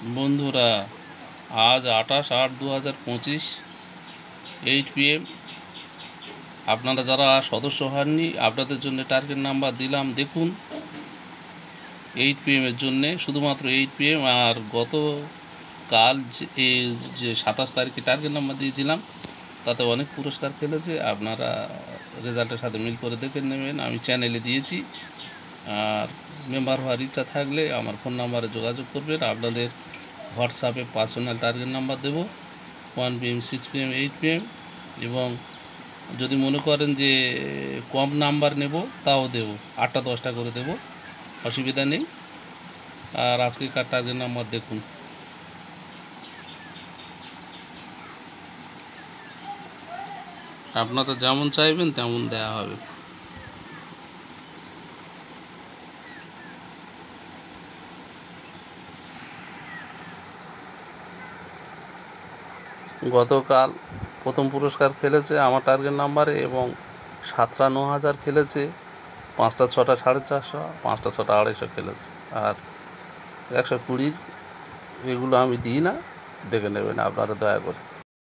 বন্ধুরা, আজ 28/8/2025 8 PM। আপনারা যারা সদস্য হননি, আপনাদের জন্য টার্গেট নাম্বার দিলাম, দেখুন 8 PM এর জন্যে, শুধুমাত্র 8 PM। আর গতকাল যে 27 তারিখে টার্গেট নাম্বার দিয়েছিলাম, তাতে অনেক পুরস্কার খেলেছে। আপনারা রেজাল্টের সাথে মিল করে দেখে নেবেন, আমি চ্যানেলে দিয়েছি। আর মেম্বার হওয়ার ইচ্ছা থাকলে আমার ফোন নাম্বারে যোগাযোগ করবেন। আপনাদের হোয়াটসঅ্যাপে পার্সোনাল টার্গেট নাম্বার দেবো, 1 PM, 6 PM, 8 PM। এবং যদি মনে করেন যে কম নাম্বার নেব, তাও দেবো, 8টা 10টা করে দেবো, অসুবিধা নেই। আর আজকেকার টার্গেট নাম্বার দেখুন। আপনারা যেমন চাইবেন তেমন দেওয়া হবে। গতকাল প্রথম পুরস্কার খেলেছে আমার টার্গেট নাম্বারে, এবং 7টা 9,000 খেলেছে, 5টা 6টা 450, 5টা 6টা 250 খেলেছে। আর 120 এগুলো আমি দিই না, দেখে নেবেন আপনারা দয়া করে।